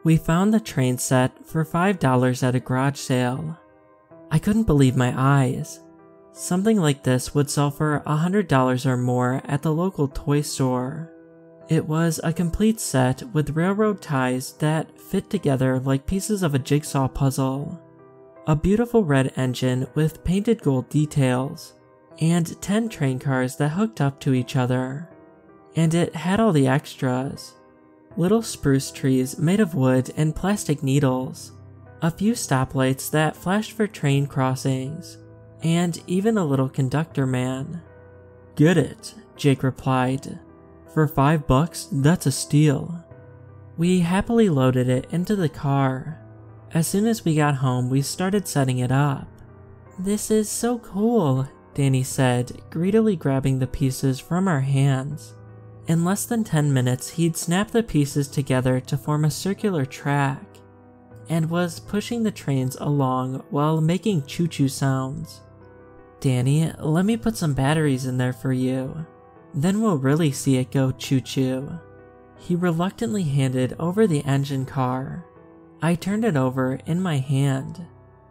We found the train set for $5 at a garage sale. I couldn't believe my eyes. Something like this would sell for $100 or more at the local toy store. It was a complete set with railroad ties that fit together like pieces of a jigsaw puzzle. A beautiful red engine with painted gold details, and 10 train cars that hooked up to each other. And it had all the extras. Little spruce trees made of wood and plastic needles, a few stoplights that flashed for train crossings, and even a little conductor man. "Get it," Jake replied. "For $5, that's a steal." We happily loaded it into the car. As soon as we got home, we started setting it up. "This is so cool," Danny said, greedily grabbing the pieces from our hands. In less than 10 minutes, he'd snapped the pieces together to form a circular track, and was pushing the trains along while making choo-choo sounds. "Danny, let me put some batteries in there for you. Then we'll really see it go choo-choo." He reluctantly handed over the engine car. I turned it over in my hand.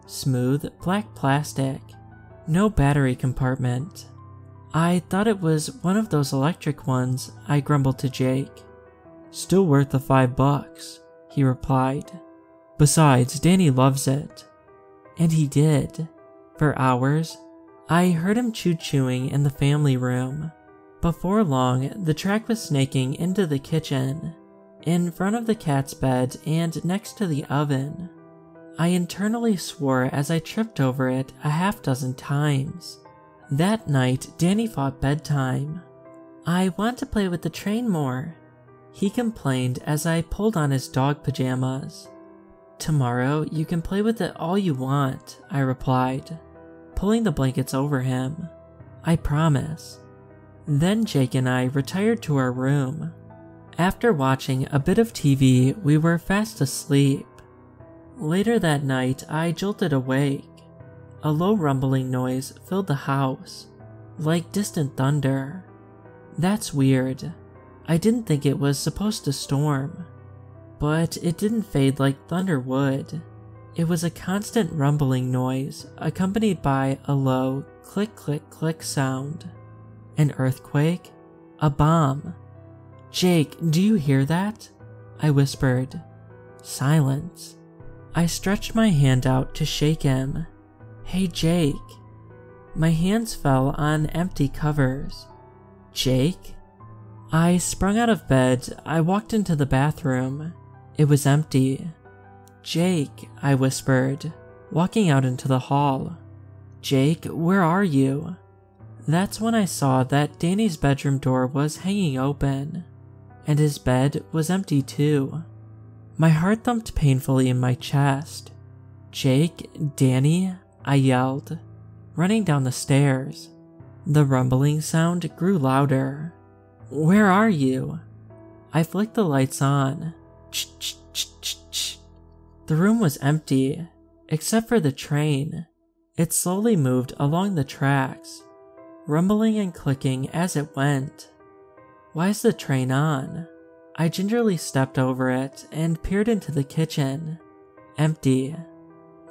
Smooth, black plastic. No battery compartment. "I thought it was one of those electric ones," I grumbled to Jake. "Still worth the $5, he replied. "Besides, Danny loves it." And he did. For hours, I heard him choo-chooing in the family room. Before long, the track was snaking into the kitchen, in front of the cat's bed and next to the oven. I internally swore as I tripped over it a half-dozen times. That night, Danny fought bedtime. "I want to play with the train more," he complained as I pulled on his dog pajamas. "Tomorrow, you can play with it all you want," I replied, pulling the blankets over him. "I promise." Then Jake and I retired to our room. After watching a bit of TV, we were fast asleep. Later that night, I jolted awake. A low rumbling noise filled the house, like distant thunder. That's weird. I didn't think it was supposed to storm. But it didn't fade like thunder would. It was a constant rumbling noise, accompanied by a low click click click sound. An earthquake? A bomb? "Jake, do you hear that?" I whispered. Silence. I stretched my hand out to shake him. "Hey, Jake." My hands fell on empty covers. "Jake?" I sprung out of bed. I walked into the bathroom. It was empty. "Jake," I whispered, walking out into the hall. "Jake, where are you?" That's when I saw that Danny's bedroom door was hanging open, and his bed was empty too. My heart thumped painfully in my chest. "Jake, Danny," I yelled, running down the stairs. The rumbling sound grew louder. "Where are you?" I flicked the lights on. Ch-ch-ch-ch-ch. The room was empty, except for the train. It slowly moved along the tracks, rumbling and clicking as it went. "Why is the train on?" I gingerly stepped over it and peered into the kitchen. Empty.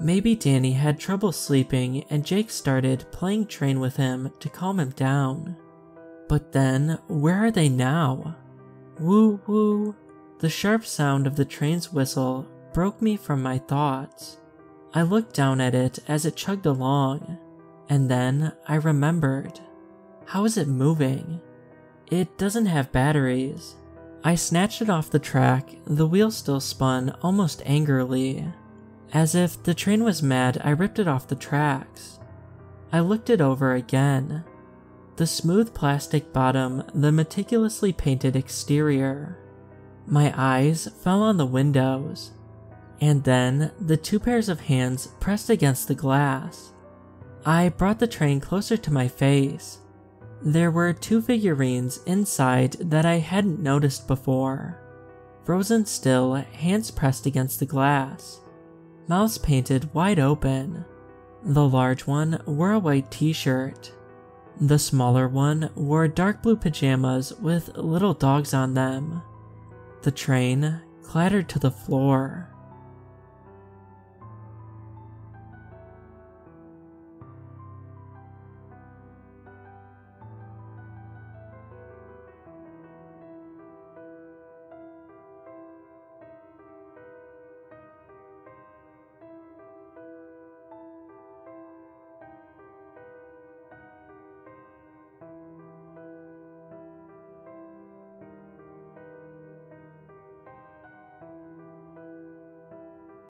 Maybe Danny had trouble sleeping and Jake started playing train with him to calm him down. But then, where are they now? Woo woo. The sharp sound of the train's whistle broke me from my thoughts. I looked down at it as it chugged along, and then I remembered. How is it moving? It doesn't have batteries. I snatched it off the track. The wheel still spun almost angrily. As if the train was mad, I ripped it off the tracks. I looked it over again. The smooth plastic bottom, the meticulously painted exterior. My eyes fell on the windows, and then the 2 pairs of hands pressed against the glass. I brought the train closer to my face. There were 2 figurines inside that I hadn't noticed before. Frozen still, hands pressed against the glass. Mouths painted wide open. The large one wore a white t-shirt. The smaller one wore dark blue pajamas with little dogs on them. The train, clattered to the floor.